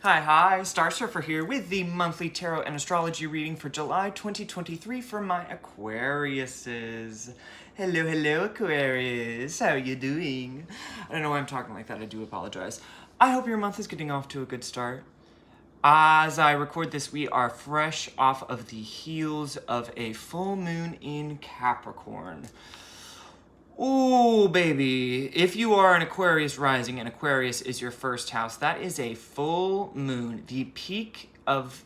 Hi, StarSurfer here with the monthly tarot and astrology reading for July 2023 for my Aquariuses. Hello, Aquarius. How you doing? I don't know why I'm talking like that. I do apologize. I hope your month is getting off to a good start. As I record this, we are fresh off of the heels of a full moon in Capricorn. Ooh, baby. If you are an Aquarius rising and Aquarius is your first house, that is a full moon, the peak of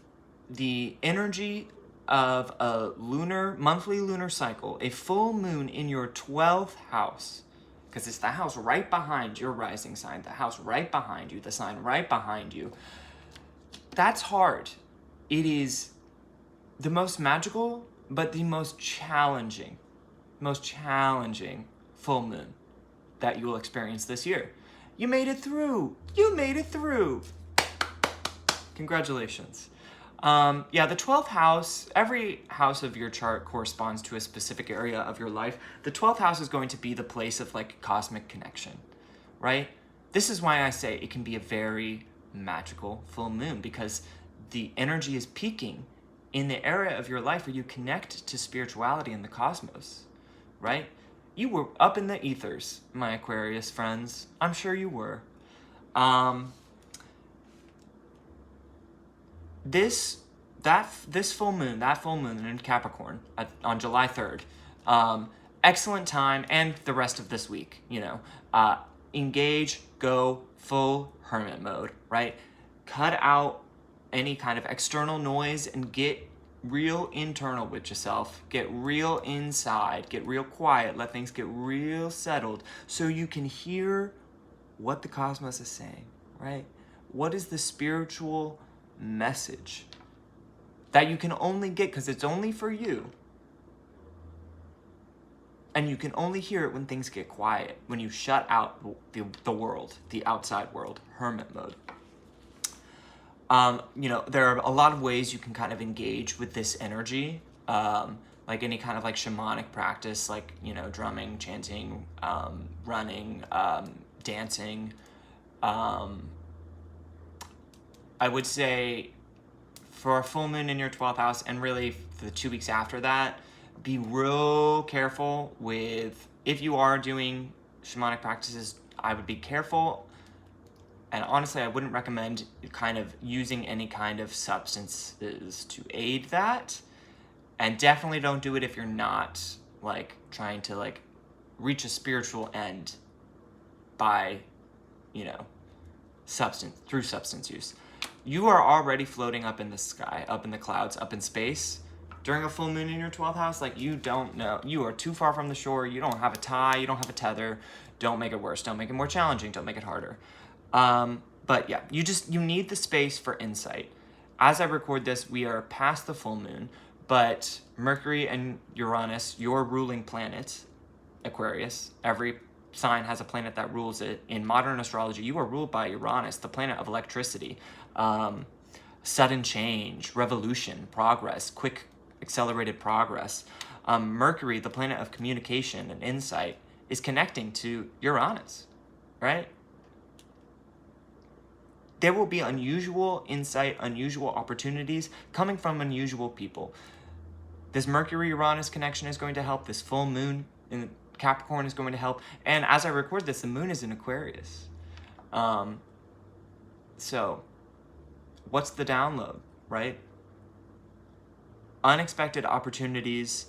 the energy of a monthly lunar cycle, a full moon in your 12th house, because it's the house right behind your rising sign, the house right behind you, the sign right behind you. That's hard. It is the most magical, but the most challenging full moon that you will experience this year. You made it through. Congratulations. The 12th house, every house of your chart corresponds to a specific area of your life. The 12th house is going to be the place of like cosmic connection, right? This is why I say it can be a very magical full moon, because the energy is peaking in the area of your life where you connect to spirituality and the cosmos, right? You were up in the ethers, my Aquarius friends. I'm sure you were. This full moon in Capricorn on July 3rd, excellent time, and the rest of this week, engage, go full hermit mode, right? Cut out any kind of external noise and get real internal with yourself. Get real inside, get real quiet, let things get real settled so you can hear what the cosmos is saying, right? What is the spiritual message that you can only get because it's only for you? And you can only hear it when things get quiet, when you shut out the world, the outside world, hermit mode. There are a lot of ways you can kind of engage with this energy, like any kind of like shamanic practice, like, drumming, chanting, running, dancing. I would say for a full moon in your 12th house, and really for the 2 weeks after that, be real careful with, if you are doing shamanic practices, I would be careful. And honestly, I wouldn't recommend kind of using any kind of substances to aid that. And definitely don't do it if you're not like trying to like reach a spiritual end by, through substance use. You are already floating up in the sky, up in the clouds, up in space during a full moon in your 12th house. Like, you don't know. You are too far from the shore. You don't have a tie. You don't have a tether. Don't make it worse. Don't make it more challenging. Don't make it harder. But yeah, you need the space for insight. As I record this, we are past the full moon, but Mercury and Uranus, your ruling planet, Aquarius, every sign has a planet that rules it. In modern astrology, you are ruled by Uranus, the planet of electricity, sudden change, revolution, progress, quick accelerated progress. Mercury, the planet of communication and insight, is connecting to Uranus, right? There will be unusual insight, unusual opportunities coming from unusual people. This Mercury-Uranus connection is going to help. This full moon in Capricorn is going to help. And as I record this, the moon is in Aquarius. So what's the download, right? Unexpected opportunities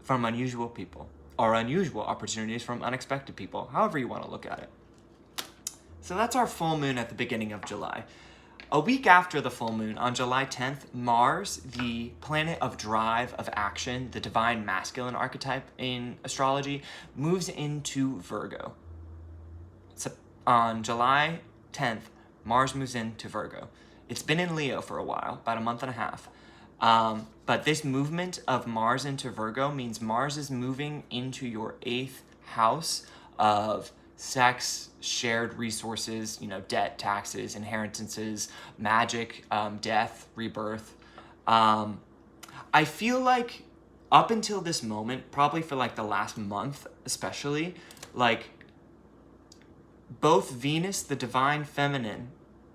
from unusual people, or unusual opportunities from unexpected people, however you want to look at it. So that's our full moon at the beginning of July. A week after the full moon, on July 10th, Mars, the planet of drive, of action, the divine masculine archetype in astrology, moves into Virgo. So on July 10th, Mars moves into Virgo. It's been in Leo for a while, about a month and a half. But this movement of Mars into Virgo means Mars is moving into your 8th house of sex, shared resources, debt, taxes, inheritances, magic, death, rebirth. I feel like up until this moment, probably for like the last month especially, like both Venus, the divine feminine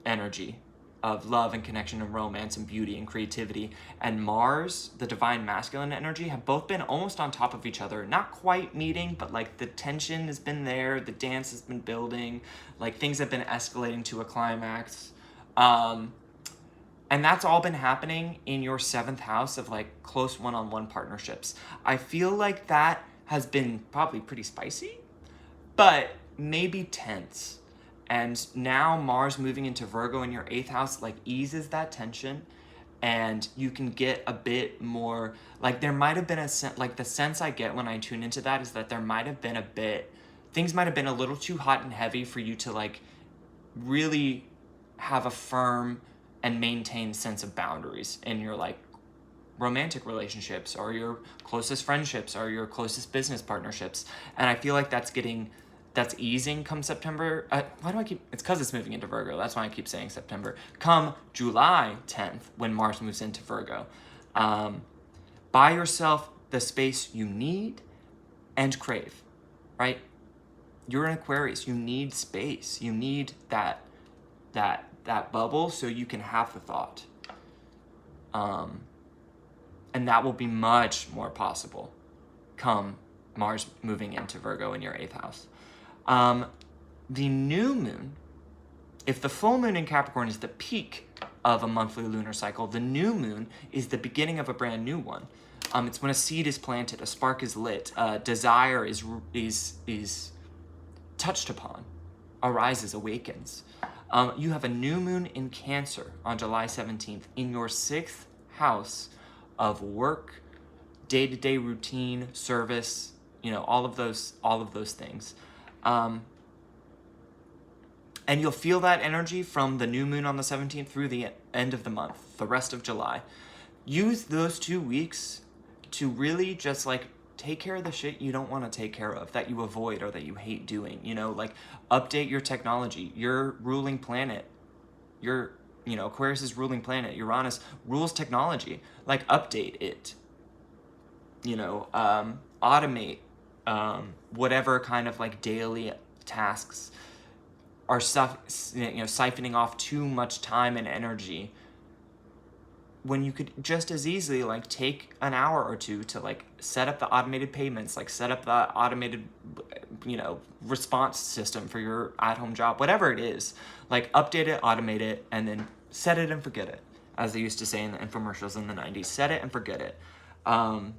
energy, of love and connection and romance and beauty and creativity. And Mars, the divine masculine energy, have both been almost on top of each other. Not quite meeting, but like the tension has been there, the dance has been building, like things have been escalating to a climax. And that's all been happening in your 7th house of like close one-on-one partnerships. I feel like that has been probably pretty spicy, but maybe tense. And now Mars moving into Virgo in your 8th house like eases that tension, and you can get a bit more, like there might have been like the sense I get when I tune into that is that there might have been things might have been a little too hot and heavy for you to like really have a firm and maintained sense of boundaries in your like romantic relationships or your closest friendships or your closest business partnerships. And I feel like that's easing come September. It's because it's moving into Virgo. That's why I keep saying September. Come July 10th, when Mars moves into Virgo. Buy yourself the space you need and crave, right? You're an Aquarius. You need space. You need that bubble so you can have the thought. And that will be much more possible come Mars moving into Virgo in your 8th house. The new moon, if the full moon in Capricorn is the peak of a monthly lunar cycle, the new moon is the beginning of a brand new one. It's when a seed is planted, a spark is lit, desire is touched upon, arises, awakens. You have a new moon in Cancer on July 17th in your 6th house of work, day-to-day routine, service, all of those things. And you'll feel that energy from the new moon on the 17th through the end of the month, the rest of July. Use those 2 weeks to really just like take care of the shit you don't want to take care of, that you avoid or that you hate doing. Like update your technology. Your ruling planet, Aquarius's ruling planet, Uranus, rules technology. Like update it. Automate whatever kind of like daily tasks are siphoning off too much time and energy, when you could just as easily like take an hour or two to like set up the automated payments, like set up the automated response system for your at-home job, whatever it is. Like update it, automate it, and then set it and forget it, as they used to say in the infomercials in the 90s. Set it and forget it. 6th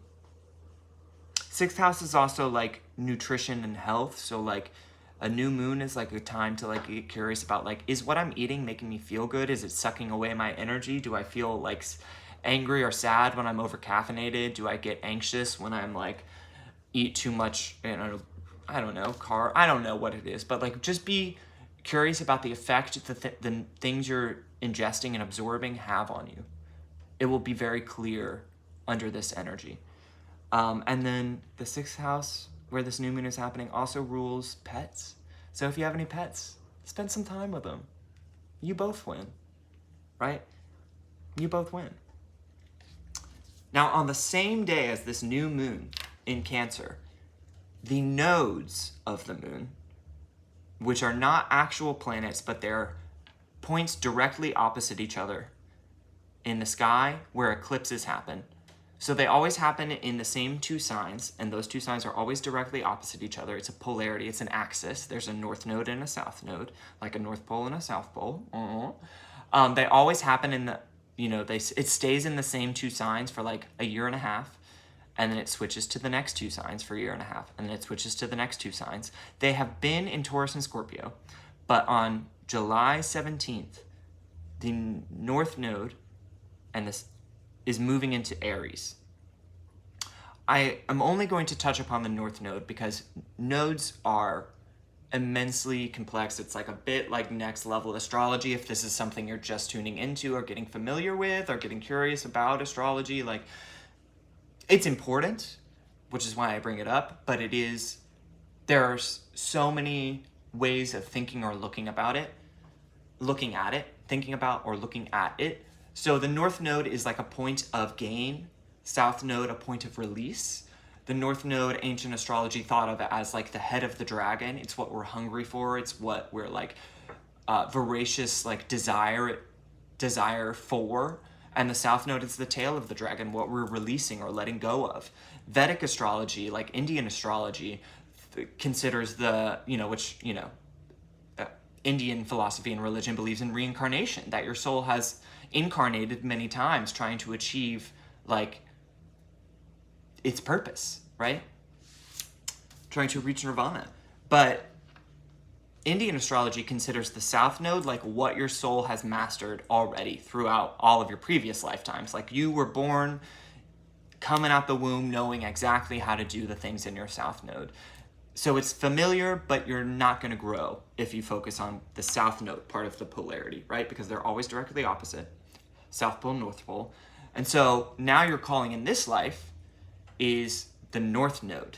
house is also like nutrition and health. So like a new moon is like a time to like get curious about like, is what I'm eating making me feel good? Is it sucking away my energy? Do I feel like angry or sad when I'm over caffeinated? Do I get anxious when I'm like eat too much, I don't know what it is, but like just be curious about the effect the things you're ingesting and absorbing have on you. It will be very clear under this energy. And then the 6th house, where this new moon is happening, also rules pets. So if you have any pets, spend some time with them. You both win, right? You both win. Now, on the same day as this new moon in Cancer, the nodes of the moon, which are not actual planets, but they're points directly opposite each other in the sky where eclipses happen. So they always happen in the same 2 signs, and those 2 signs are always directly opposite each other. It's a polarity, it's an axis. There's a north node and a south node, like a north pole and a south pole. They always happen in the, it stays in the same 2 signs for like a year and a half, and then it switches to the next 2 signs for a year and a half, and then it switches to the next 2 signs. They have been in Taurus and Scorpio, but on July 17th, the north node and this is moving into Aries. I am only going to touch upon the north node because nodes are immensely complex. It's like a bit like next level astrology. If this is something you're just tuning into or getting familiar with or getting curious about astrology, like it's important, which is why I bring it up, but there's so many ways of thinking or looking at it. So the north node is like a point of gain, south node a point of release. The north node, ancient astrology thought of it as like the head of the dragon. It's what we're hungry for. It's what we're like voracious, like desire desire for, and the south node is the tail of the dragon, what we're releasing or letting go of. Vedic astrology, like Indian astrology, considers the, Indian philosophy and religion believes in reincarnation, that your soul has incarnated many times trying to achieve, like, its purpose, right? Trying to reach nirvana. But Indian astrology considers the south node like what your soul has mastered already throughout all of your previous lifetimes. Like, you were born coming out the womb knowing exactly how to do the things in your south node. So it's familiar, but you're not going to grow if you focus on the south node part of the polarity, right? Because they're always directly opposite, South Pole, North Pole. And so now your calling in this life is the north node,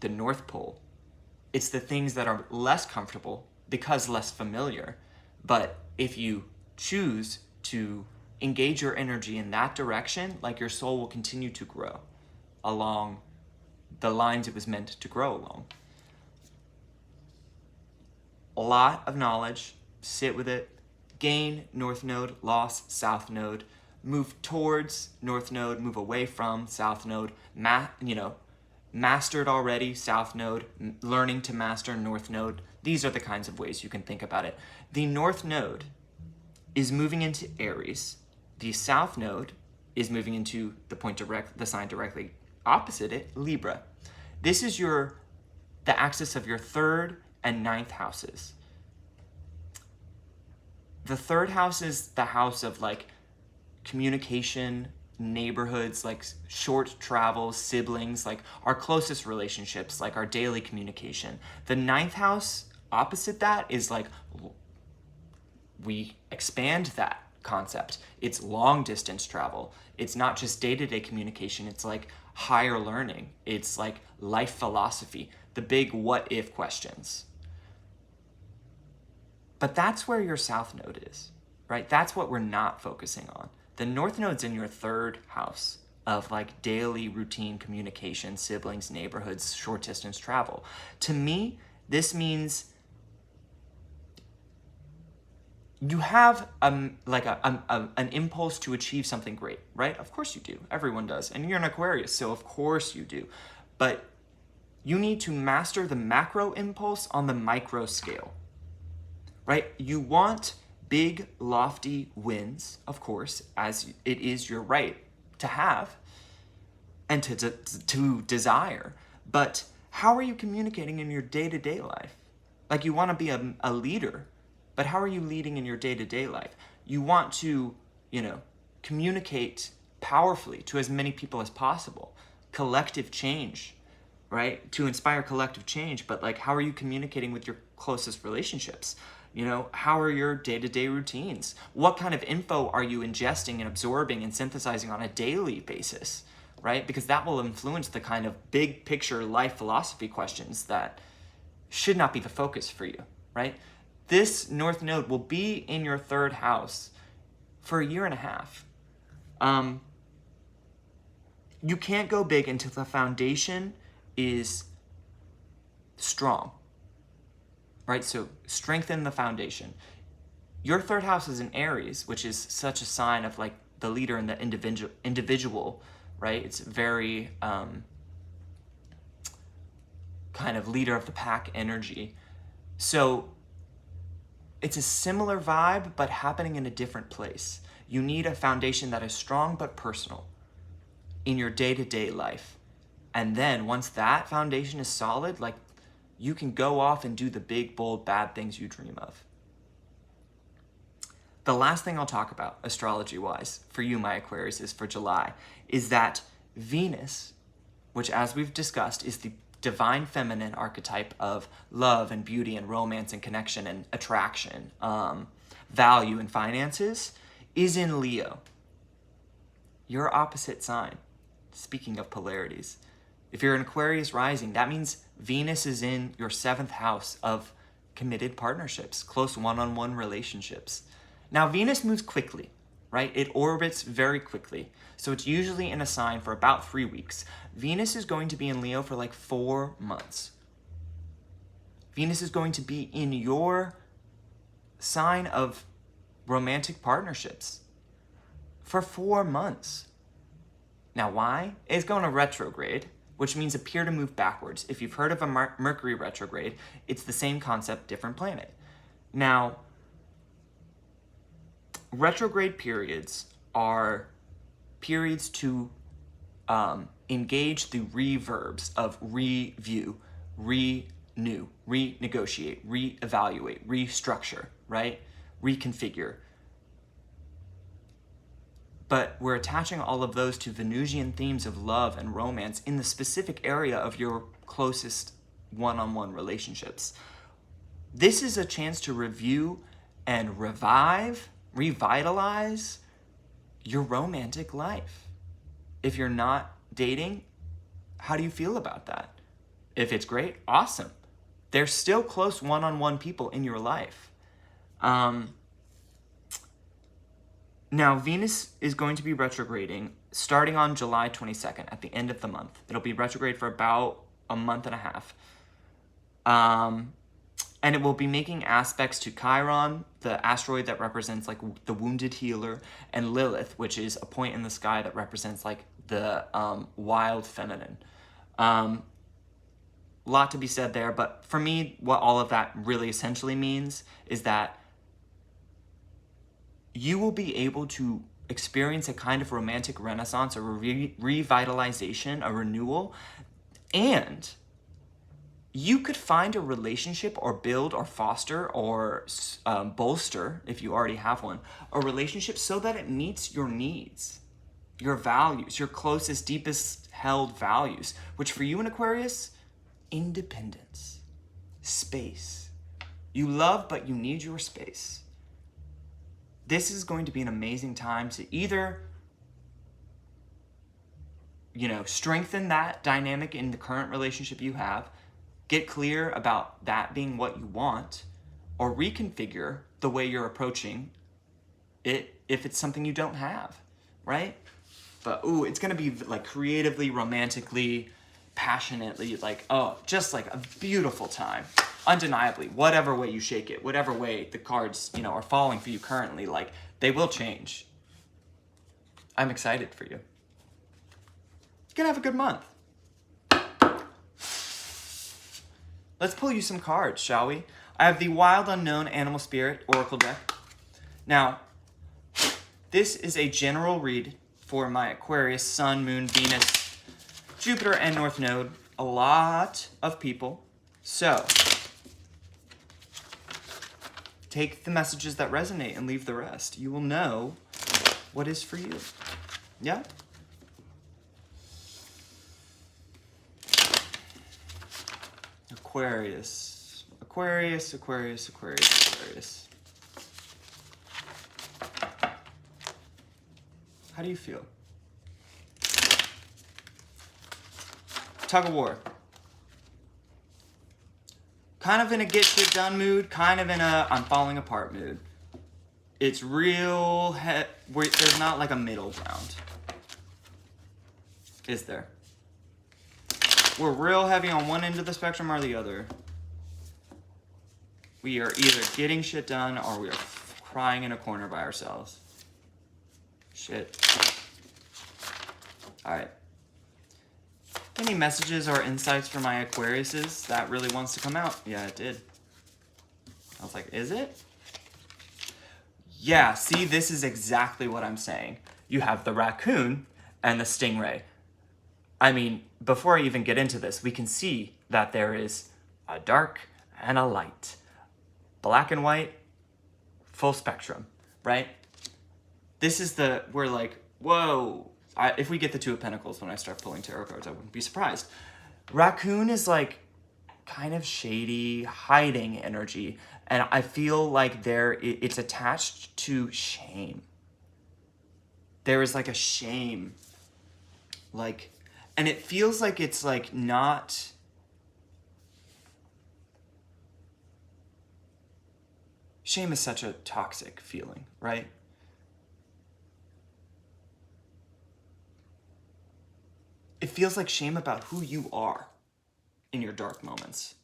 the North Pole. It's the things that are less comfortable because less familiar. But if you choose to engage your energy in that direction, like, your soul will continue to grow along the lines it was meant to grow along. A lot of knowledge, sit with it, gain north node, loss south node, move towards north node, move away from south node, mastered already south node, learning to master north node. These are the kinds of ways you can think about it. The north node is moving into Aries. The south node is moving into the sign directly opposite it, Libra. This is the axis of your third and ninth houses. The third house is the house of, like, communication, neighborhoods, like short travels, siblings, like our closest relationships, like our daily communication. The ninth house opposite that is like, we expand that concept. It's long distance travel. It's not just day-to-day communication. It's like higher learning. It's like life philosophy, the big what if questions. But that's where your south node is, right? That's what we're not focusing on. The north node's in your third house of, like, daily routine communication, siblings, neighborhoods, short distance travel. To me, this means you have an impulse to achieve something great, right? Of course you do. Everyone does. And you're an Aquarius, so of course you do. But you need to master the macro impulse on the micro scale, right? You want big, lofty wins, of course, as it is your right to have and to desire. But how are you communicating in your day-to-day life? Like, you want to be a leader, but how are you leading in your day-to-day life? You want to, communicate powerfully to as many people as possible. Collective change, right? To inspire collective change, but, like, how are you communicating with your closest relationships? How are your day-to-day routines? What kind of info are you ingesting and absorbing and synthesizing on a daily basis, right? Because that will influence the kind of big picture life philosophy questions that should not be the focus for you, right? This north node will be in your third house for a year and a half. You can't go big until the foundation is strong. Right, so strengthen the foundation. Your third house is in Aries, which is such a sign of, like, the leader and the individual, right? It's very kind of leader of the pack energy. So it's a similar vibe, but happening in a different place. You need a foundation that is strong but personal in your day-to-day life. And then once that foundation is solid, like, you can go off and do the big, bold, bad things you dream of. The last thing I'll talk about, astrology-wise, for you, my Aquarius, is for July, is that Venus, which, as we've discussed, is the divine feminine archetype of love and beauty and romance and connection and attraction, value and finances, is in Leo. Your opposite sign, speaking of polarities. If you're an Aquarius rising, that means Venus is in your 7th house of committed partnerships, close one-on-one relationships. Now, Venus moves quickly, right? It orbits very quickly. So it's usually in a sign for about 3 weeks. Venus is going to be in Leo for like 4 months. Venus is going to be in your sign of romantic partnerships for 4 months. Now, why? It's going to retrograde, which means appear to move backwards. If you've heard of a Mercury retrograde, it's the same concept, different planet. Now, retrograde periods are periods to engage the reverbs of review, renew, renegotiate, reevaluate, restructure, right? Reconfigure. But we're attaching all of those to Venusian themes of love and romance in the specific area of your closest one-on-one relationships. This is a chance to review and revitalize your romantic life. If you're not dating, how do you feel about that? If it's great, awesome. There's still close one-on-one people in your life. Now, Venus is going to be retrograding starting on July 22nd, at the end of the month. It'll be retrograde for about a month and a half. And it will be making aspects to Chiron, the asteroid that represents like the wounded healer, and Lilith, which is a point in the sky that represents like the wild feminine. Lot to be said there, but for me, what all of that really essentially means is that you will be able to experience a kind of romantic renaissance, a revitalization, a renewal, and you could find a relationship or build or foster or bolster, if you already have one, a relationship so that it meets your needs, your values, your closest, deepest held values, which for you in Aquarius, independence, space. You love, but you need your space. This is going to be an amazing time to either, strengthen that dynamic in the current relationship you have, get clear about that being what you want, or reconfigure the way you're approaching it if it's something you don't have, right? But, it's going to be like creatively, romantically, passionately, just like a beautiful time. Undeniably, whatever way you shake it, whatever way the cards, are falling for you currently, they will change. I'm excited for you. You're gonna have a good month. Let's pull you some cards, shall we? I have the Wild Unknown Animal Spirit Oracle deck. Now, this is a general read for my Aquarius, Sun, Moon, Venus, Jupiter, and North Node. A lot of people. So, take the messages that resonate and leave the rest. You will know what is for you. Yeah? Aquarius. Aquarius, Aquarius, Aquarius, Aquarius. How do you feel? Tug of war. Kind of in a get shit done mood, kind of in a I'm falling apart mood. It's real, there's not like a middle ground. Is there? We're real heavy on one end of the spectrum or the other. We are either getting shit done or we are crying in a corner by ourselves. Shit. All right. Any messages or insights for my Aquariuses that really wants to come out? Yeah, it did. I was like, is it? Yeah, see, this is exactly what I'm saying. You have the raccoon and the stingray. I mean, before I even get into this, we can see that there is a dark and a light. Black and white, full spectrum, right? This is we're like, whoa. If we get the Two of Pentacles when I start pulling tarot cards, I wouldn't be surprised. Raccoon is like kind of shady, hiding energy. And I feel like it's attached to shame. There is like a shame. And it feels like it's like not... Shame is such a toxic feeling, right? It feels like shame about who you are in your dark moments.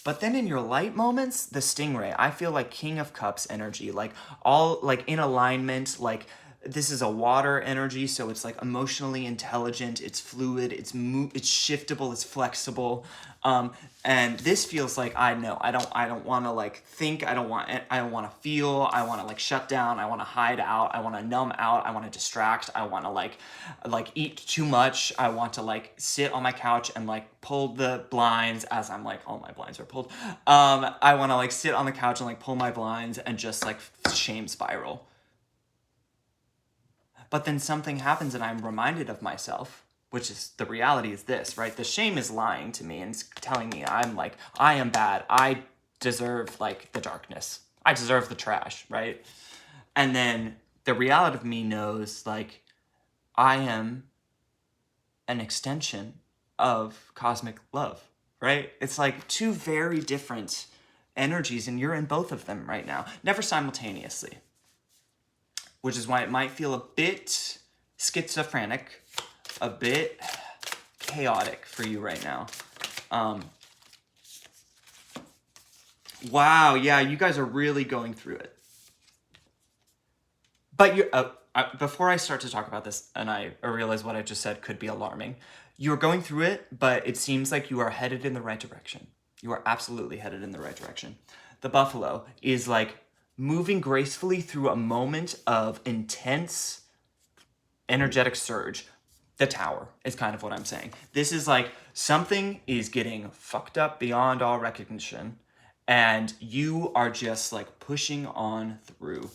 But then in your light moments, the stingray, I feel like King of Cups energy, like all like in alignment, like this is a water energy, so it's like emotionally intelligent, it's fluid, it's shiftable, it's flexible. And this feels like I don't want to like think, I don't want to feel, I want to like shut down, I want to hide out, I want to numb out, I want to distract, I want to like eat too much, I want to like sit on my couch and like pull the blinds as I'm like, all my blinds are pulled. I want to like sit on the couch and like pull my blinds and just like shame spiral. But then something happens and I'm reminded of myself, which is the reality is this, right? The shame is lying to me and it's telling me I am bad. I deserve like the darkness. I deserve the trash, right? And then the reality of me knows like I am an extension of cosmic love, right? It's like two very different energies and you're in both of them right now, never simultaneously. Which is why it might feel a bit schizophrenic, a bit chaotic for you right now. Wow, yeah, you guys are really going through it. But you're, before I start to talk about this, and I realize what I just said could be alarming, you're going through it, but it seems like you are headed in the right direction. You are absolutely headed in the right direction. The buffalo is like moving gracefully through a moment of intense energetic surge. The tower is kind of what I'm saying. This is like something is getting fucked up beyond all recognition and you are just like pushing on through.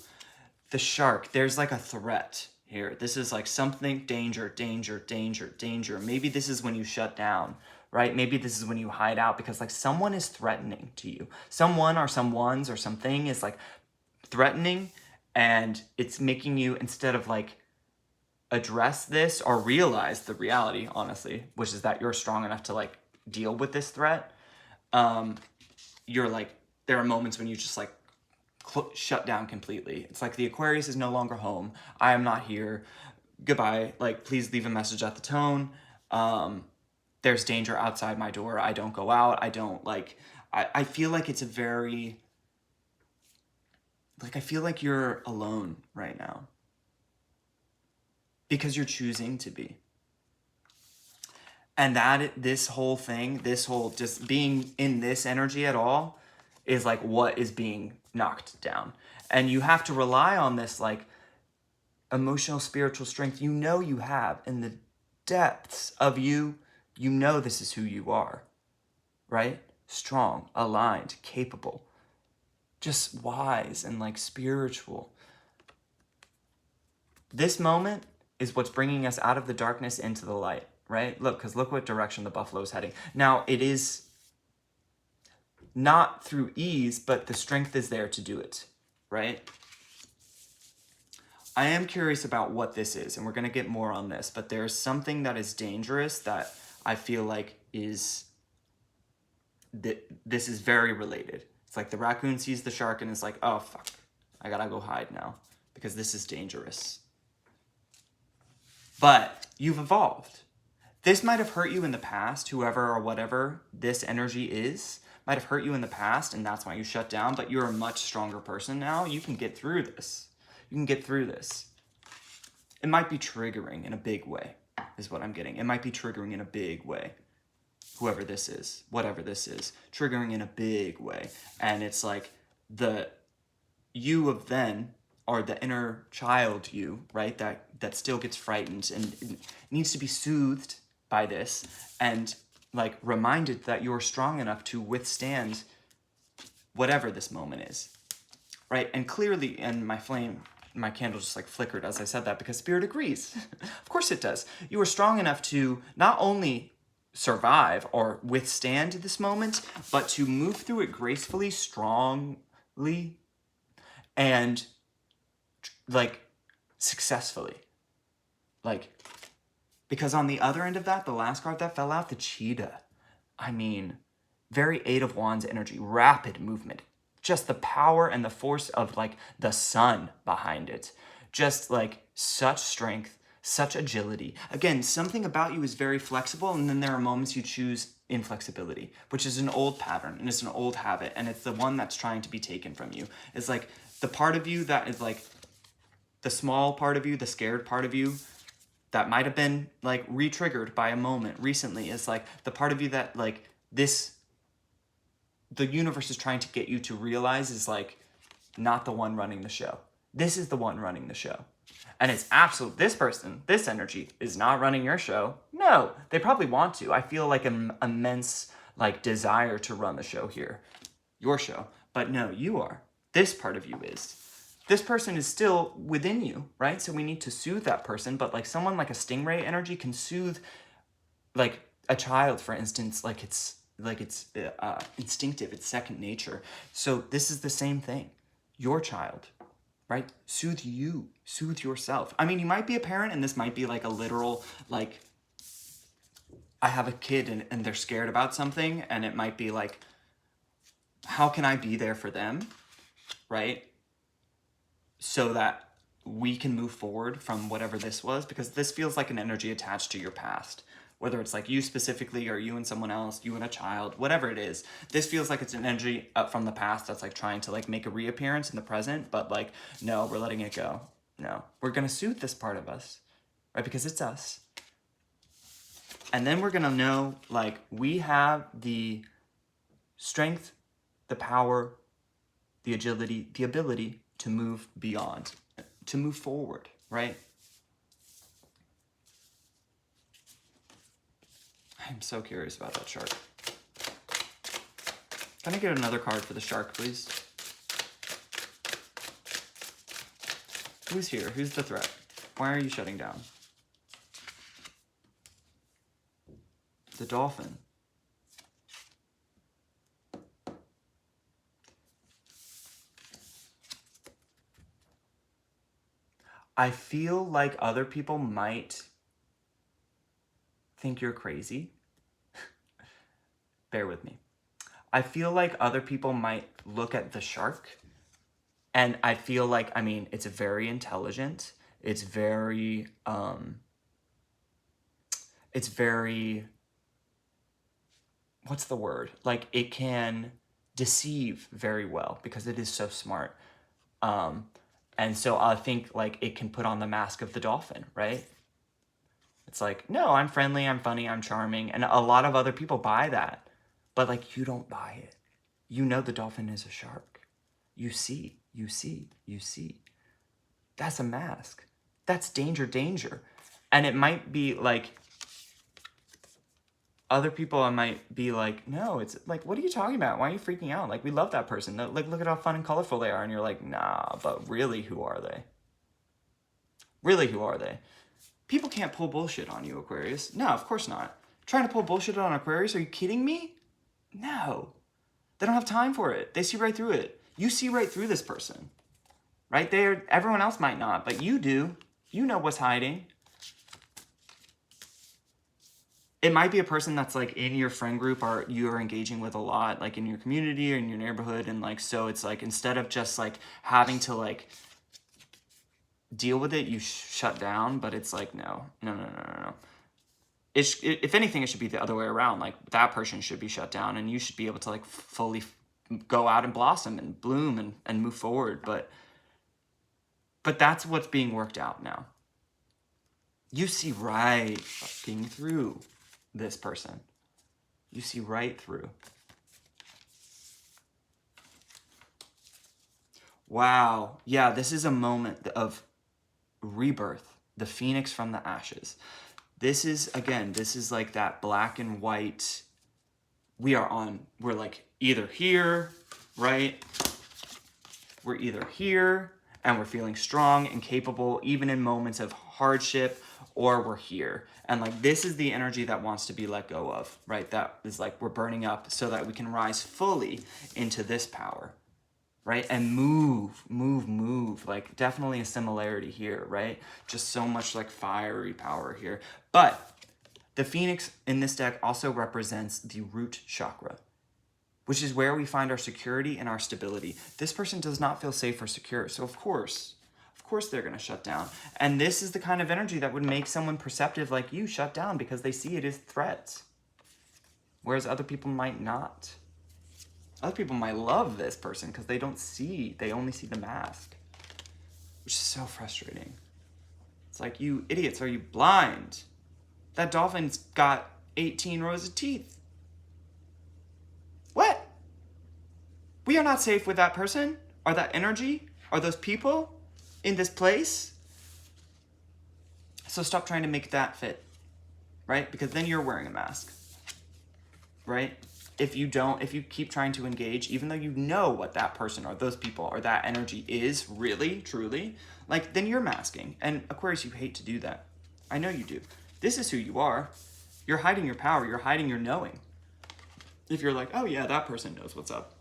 The shark, there's like a threat here. This is like something, danger, danger, danger, danger. Maybe this is when you shut down, right? Maybe this is when you hide out because like someone is threatening to you. Someone or someone's or something is like threatening and it's making you, instead of like address this or realize the reality, honestly, which is that you're strong enough to like deal with this threat, you're like, there are moments when you just like shut down completely. It's like the Aquarius is no longer home. I am not here. Goodbye. Like, please leave a message at the tone. There's danger outside my door. I don't go out. I don't like, I feel like it's a very, like, I feel like you're alone right now because you're choosing to be. And that, this whole thing, this whole just being in this energy at all is like what is being knocked down. And you have to rely on this like emotional, spiritual strength you know you have in the depths of you. You know this is who you are, right? Strong, aligned, capable, just wise and like spiritual. This moment is what's bringing us out of the darkness into the light, right? Look, because look what direction the buffalo is heading. Now, it is not through ease, but the strength is there to do it, right? I am curious about what this is, and we're going to get more on this, but there's something that is dangerous that I feel like is, this is very related. It's like the raccoon sees the shark and is like, oh, fuck, I gotta go hide now because this is dangerous. But you've evolved. This might have hurt you in the past, whoever or whatever this energy is, might have hurt you in the past and that's why you shut down, but you're a much stronger person now. You can get through this. You can get through this. It might be triggering in a big way, is what I'm getting. It might be triggering in a big way. Whoever this is, whatever this is, triggering in a big way. And it's like the you of then, or the inner child you, right, that still gets frightened and needs to be soothed by this and like reminded that you're strong enough to withstand whatever this moment is, right? And clearly, and my candle just like flickered as I said that because Spirit agrees. Of course it does. You are strong enough to not only survive or withstand this moment, but to move through it gracefully, strongly, and like successfully. Like, because on the other end of that, the last card that fell out, the cheetah, I mean, very Eight of Wands energy, rapid movement, just the power and the force of like the sun behind it. Just like such strength, such agility. Again, something about you is very flexible, and then there are moments you choose inflexibility, which is an old pattern and it's an old habit, and it's the one that's trying to be taken from you. It's like the part of you that is like the small part of you, the scared part of you that might have been like re-triggered by a moment recently, is like the part of you that like the universe is trying to get you to realize is like not the one running the show. This is the one running the show. And it's absolute, this person, this energy is not running your show. No, they probably want to. I feel like an immense like desire to run the show here, your show. But no, you are. This part of you is. This person is still within you, right? So we need to soothe that person. But like someone like a stingray energy can soothe like a child, for instance, like it's instinctive, it's second nature. So this is the same thing. Your child, right? Soothe you, soothe yourself. I mean, you might be a parent and this might be like a literal, like, I have a kid and they're scared about something, and it might be like, how can I be there for them, right? So that we can move forward from whatever this was, because this feels like an energy attached to your past. Whether it's like you specifically or you and someone else, you and a child, whatever it is. This feels like it's an energy from the past that's like trying to like make a reappearance in the present, but like, no, we're letting it go. No, we're gonna soothe this part of us, right? Because it's us. And then we're gonna know like we have the strength, the power, the agility, the ability to move beyond, to move forward, right? I'm so curious about that shark. Can I get another card for the shark, please? Who's here? Who's the threat? Why are you shutting down? The dolphin. I feel like other people might think you're crazy. Bear with me. I feel like other people might look at the shark, and I feel like, I mean, it's very intelligent. It's very, what's the word? Like, it can deceive very well because it is so smart. And so I think like it can put on the mask of the dolphin, right? It's like, no, I'm friendly, I'm funny, I'm charming. And a lot of other people buy that. But like, you don't buy it. You know the dolphin is a shark. You see. That's a mask. That's danger. And it might be like, other people might be like, no, it's like, what are you talking about? Why are you freaking out? Like, we love that person. Like, look at how fun and colorful they are. And you're like, nah, but really, who are they? Really, who are they? People can't pull bullshit on you, Aquarius. No, of course not. Trying to pull bullshit on Aquarius? Are you kidding me? No. They don't have time for it. They see right through it. You see right through this person. Right there. Everyone else might not, but you do. You know what's hiding. It might be a person that's like in your friend group or you are engaging with a lot, like in your community or in your neighborhood. And like, so it's like, instead of just like having to like deal with it, you shut down, but it's like, no. If anything, it should be the other way around. Like, that person should be shut down and you should be able to like fully go out and blossom and bloom and move forward. But that's what's being worked out now. You see right fucking through this person. You see right through. Wow. Yeah, this is a moment of rebirth. The phoenix from the ashes. This is, again, this is like that black and white. We're like either here, right? We're either here and we're feeling strong and capable, even in moments of hardship, or we're here. And like, this is the energy that wants to be let go of, right? That is like, we're burning up so that we can rise fully into this power, right? And move. Like, definitely a similarity here, right? Just so much like fiery power here. But the phoenix in this deck also represents the root chakra, which is where we find our security and our stability. This person does not feel safe or secure. So of course they're going to shut down. And this is the kind of energy that would make someone perceptive like you shut down because they see it as threats. whereas other people might not. Other people might love this person because they only see the mask, which is so frustrating. It's like, you idiots, are you blind? That dolphin's got 18 rows of teeth. What? We are not safe with that person, or that energy, or those people in this place. So stop trying to make that fit, right? Because then you're wearing a mask, right? If you keep trying to engage, even though you know what that person or those people or that energy is really, truly, like, then you're masking. And Aquarius, you hate to do that. I know you do. This is who you are. You're hiding your power. You're hiding your knowing. If you're like, oh yeah, that person knows what's up.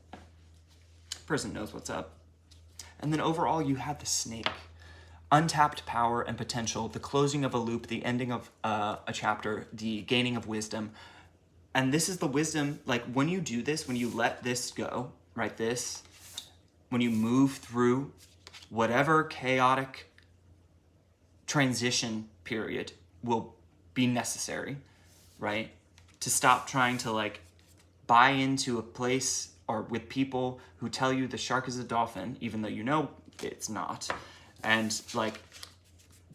Person knows what's up. And then overall, you have the snake. Untapped power and potential, the closing of a loop, the ending of a chapter, the gaining of wisdom. And this is the wisdom, like, when you do this, when you let this go, right, when you move through whatever chaotic transition period will be necessary, right, to stop trying to, like, buy into a place or with people who tell you the shark is a dolphin, even though you know it's not. And, like,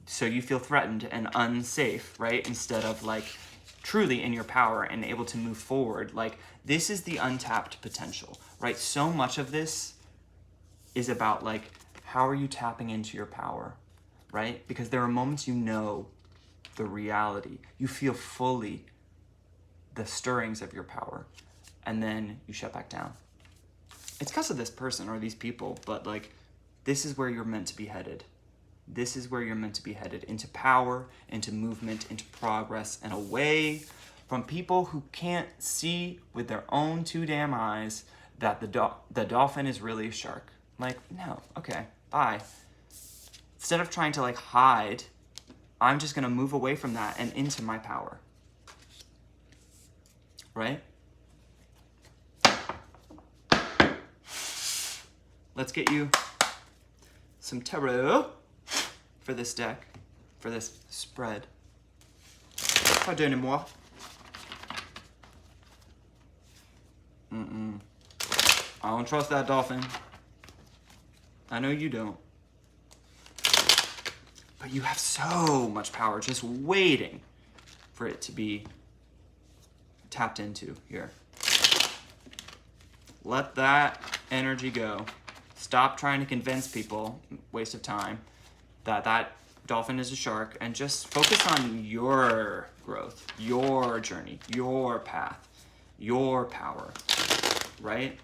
so you feel threatened and unsafe, right? Instead of, like, truly in your power and able to move forward. Like, this is the untapped potential, right? So much of this is about, like, how are you tapping into your power, right? Because there are moments you know the reality. You feel fully the stirrings of your power, and then you shut back down. It's because of this person or these people, but, like, this is where you're meant to be headed. This is where you're meant to be headed, into power, into movement, into progress, and away from people who can't see with their own two damn eyes that the dolphin is really a shark. Like, no, okay, bye. Instead of trying to, like, hide, I'm just gonna move away from that and into my power. Right? Let's get you some tarot for this deck, for this spread. Pardonnez-moi. I don't trust that dolphin. I know you don't. But you have so much power just waiting for it to be tapped into here. Let that energy go. Stop trying to convince people, waste of time, that dolphin is a shark, and just focus on your growth, your journey, your path, your power, right?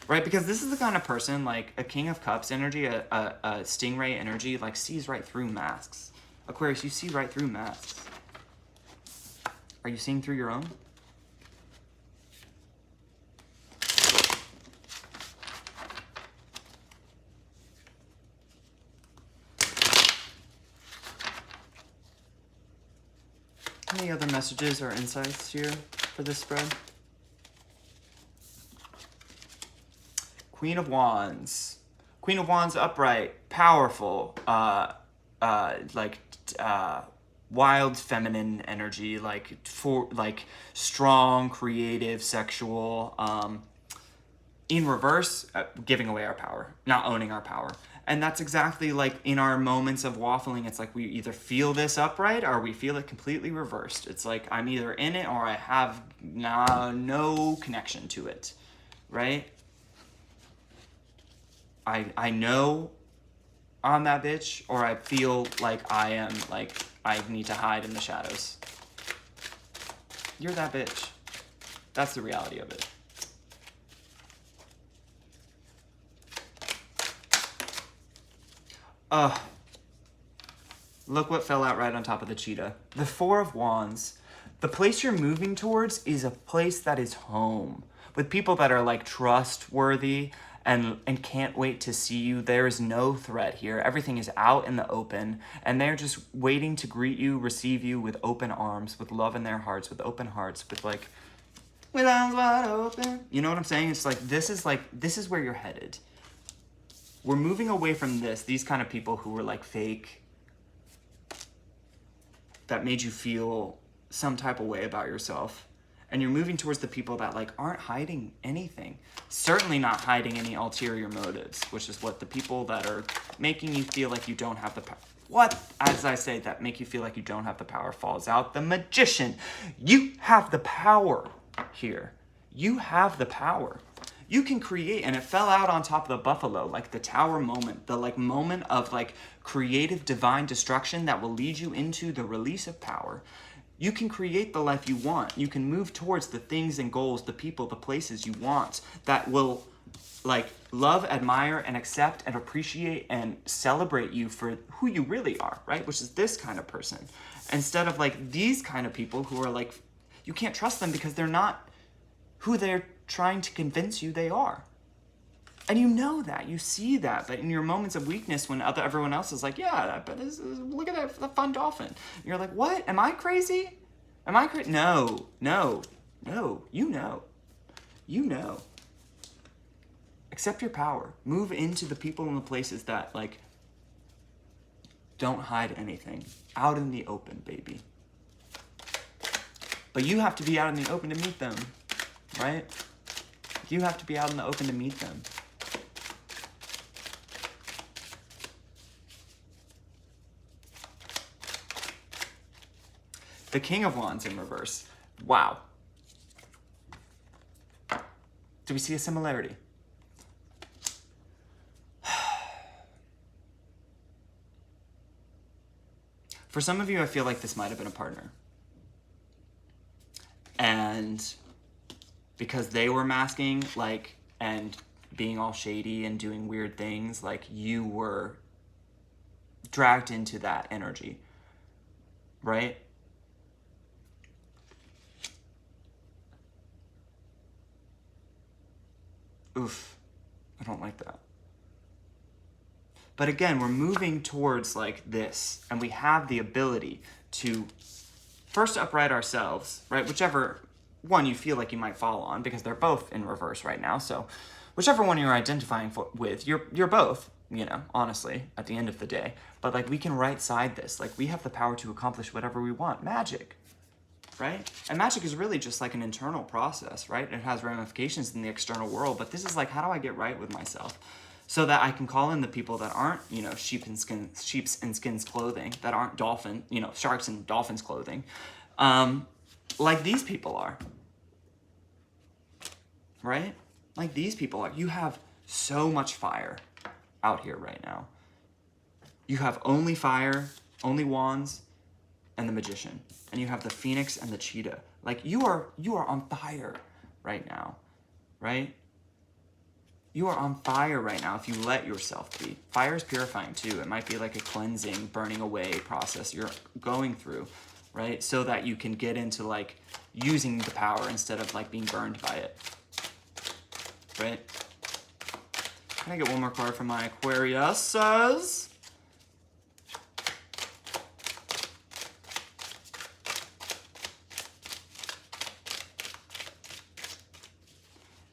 Right, because this is the kind of person, like, a King of Cups energy, a Stingray energy, like, sees right through masks. Aquarius, you see right through masks. Are you seeing through your own? Any other messages or insights here for this spread? Queen of Wands. Queen of Wands upright, powerful, wild feminine energy, like strong, creative, sexual, in reverse, giving away our power, not owning our power. And that's exactly like in our moments of waffling, it's like we either feel this upright or we feel it completely reversed. It's like I'm either in it or I have no connection to it, right? I know I'm that bitch, or I feel like I am, like, I need to hide in the shadows. You're that bitch. That's the reality of it. Look what fell out right on top of the cheetah. The Four of Wands. The place you're moving towards is a place that is home, with people that are, like, trustworthy and can't wait to see you. There is no threat here. Everything is out in the open, and they're just waiting to greet you, receive you with open arms, with love in their hearts, with open hearts, with, like, with arms wide open. You know what I'm saying? It's like, this is where you're headed. We're moving away from these kind of people who were, like, fake, that made you feel some type of way about yourself. And you're moving towards the people that like aren't hiding anything. Certainly not hiding any ulterior motives, which is what the people that are making you feel like you don't have the power. What, as I say, that make you feel like you don't have the power falls out. The magician. You have the power here. You have the power. You can create, and it fell out on top of the buffalo, like the tower moment, the like moment of like creative divine destruction that will lead you into the release of power. You can create the life you want. You can move towards the things and goals, the people, the places you want that will like love, admire, and accept and appreciate and celebrate you for who you really are, right? Which is this kind of person. Instead of like these kind of people who are like, you can't trust them because they're not who they're trying to convince you they are. And you know that, you see that, but in your moments of weakness when everyone else is like, yeah, but look at that fun dolphin. And you're like, what? Am I crazy? Am I crazy? No, you know. Accept your power. Move into the people and the places that like don't hide anything. Out in the open, baby. But you have to be out in the open to meet them, right? You have to be out in the open to meet them. The King of Wands in reverse. Wow. Do we see a similarity? For some of you, I feel like this might have been a partner. And because they were masking, like, and being all shady and doing weird things, like, you were dragged into that energy, right? Oof, I don't like that. But again, we're moving towards like this, and we have the ability to first upright ourselves, right? Whichever one you feel like you might fall on, because they're both in reverse right now. So whichever one you're identifying with, you're both, you know, honestly, at the end of the day. But like we can right side this. Like we have the power to accomplish whatever we want. Magic. Right? And magic is really just like an internal process, right? It has ramifications in the external world, but this is like, how do I get right with myself so that I can call in the people that aren't, you know, sheeps and skins clothing, that aren't sharks and dolphins clothing, like these people are, right? Like these people are. You have so much fire out here right now. You have only fire, only wands, and the magician. And you have the phoenix and the cheetah. Like you are on fire right now, right? You are on fire right now if you let yourself be. Fire is purifying too. It might be like a cleansing, burning away process you're going through, right? So that you can get into like using the power instead of like being burned by it, right? Can I get one more card from my Aquarius?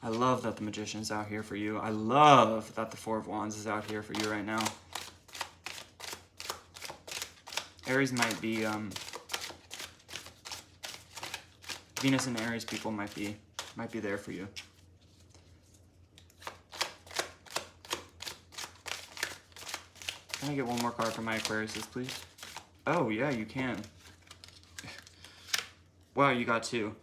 I love that the Magician's out here for you. I love that the Four of Wands is out here for you right now. Aries might be, Venus and Aries people might be there for you. Can I get one more card from my Aquariuses, please? Oh, yeah, you can. Wow, you got two.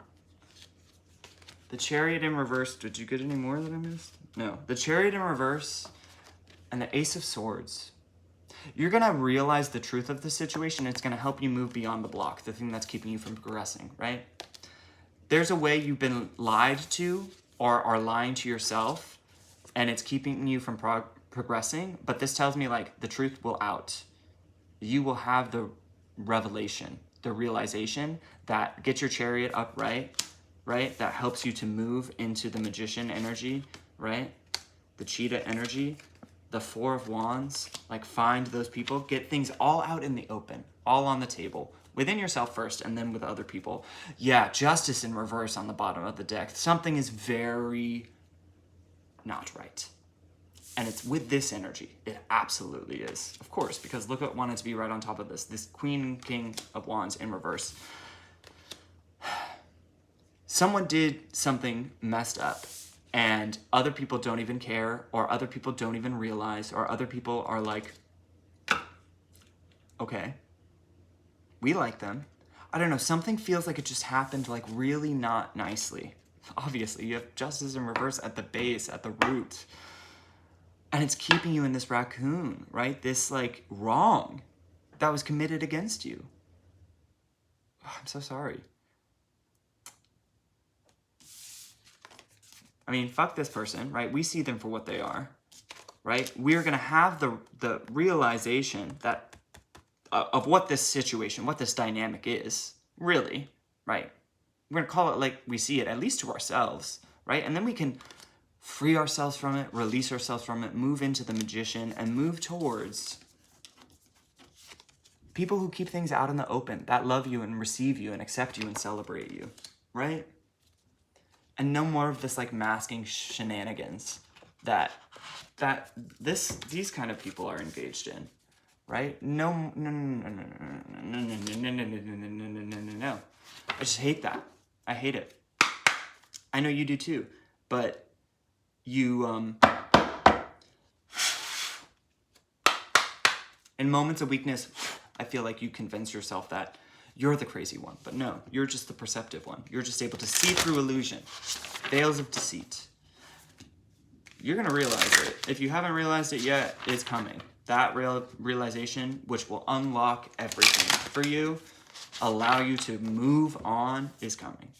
The Chariot in reverse. Did you get any more that I missed? No. The Chariot in reverse and the Ace of Swords. You're going to realize the truth of the situation. It's going to help you move beyond the block, the thing that's keeping you from progressing, right? There's a way you've been lied to or are lying to yourself, and it's keeping you from progressing. But this tells me, like, the truth will out. You will have the revelation, the realization that get your chariot upright, right? That helps you to move into the Magician energy, right? The Cheetah energy, the Four of Wands. Like, find those people, get things all out in the open, all on the table, within yourself first and then with other people. Yeah, Justice in reverse on the bottom of the deck. Something is very not right. And it's with this energy. It absolutely is. Of course, because look what wanted to be right on top of this. This Queen, King of Wands in reverse. someone did something messed up and other people don't even care, or other people don't even realize, or other people are like, okay, we like them. I don't know, something feels like it just happened like really not nicely. Obviously, you have justice in reverse at the base, at the root. And it's keeping you in this raccoon, right? This like wrong that was committed against you. Oh, I'm so sorry. I mean, fuck this person, right? We see them for what they are, right? We're gonna have the realization that of what this situation, what this dynamic is, really, right? We're gonna call it like we see it, at least to ourselves, right? And then we can free ourselves from it, release ourselves from it, move into the magician, and move towards people who keep things out in the open, that love you and receive you and accept you and celebrate you, right? And no more of this like masking shenanigans that these kind of people are engaged in, right? No. I just hate that. I hate it. I know you do too, but you in moments of weakness, I feel like you convince yourself that you're the crazy one, but no, you're just the perceptive one. You're just able to see through illusion, veils of deceit. You're gonna realize it. If you haven't realized it yet, it's coming. That realization, which will unlock everything for you, allow you to move on, is coming.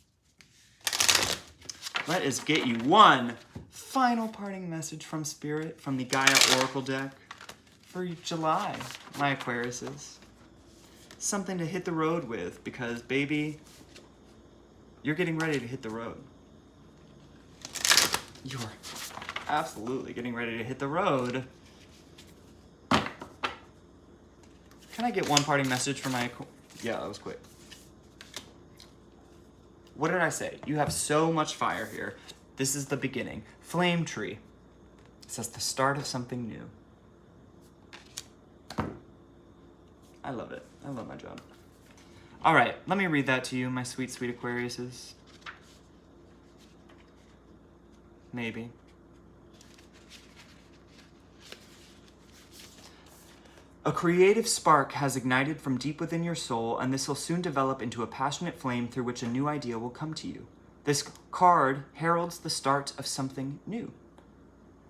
Let us get you one final parting message from Spirit, from the Gaia Oracle deck for July, my Aquariuses. Something to hit the road with, because baby, you're getting ready to hit the road. You're absolutely getting ready to hit the road. Can I get one parting message for my... Yeah, that was quick. What did I say? You have so much fire here. This is the beginning. Flame tree. It says the start of something new. I love it. I love my job. All right, let me read that to you, my sweet, sweet Aquariuses. Maybe. A creative spark has ignited from deep within your soul, and this will soon develop into a passionate flame through which a new idea will come to you. This card heralds the start of something new.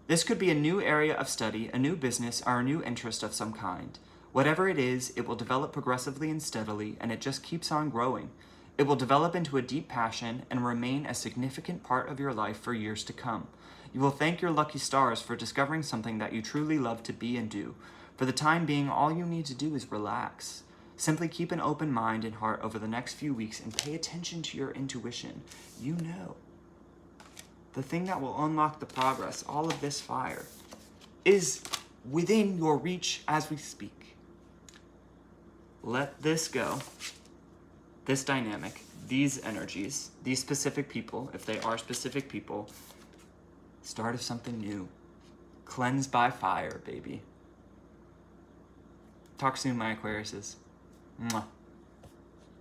This could be a new area of study, a new business, or a new interest of some kind. Whatever it is, it will develop progressively and steadily, and it just keeps on growing. It will develop into a deep passion and remain a significant part of your life for years to come. You will thank your lucky stars for discovering something that you truly love to be and do. For the time being, all you need to do is relax. Simply keep an open mind and heart over the next few weeks and pay attention to your intuition. You know. The thing that will unlock the progress, all of this fire, is within your reach as we speak. Let this go, this dynamic, these energies, these specific people, if they are specific people, start of something new. Cleansed by fire, baby. Talk soon, my Aquariuses. Mwah.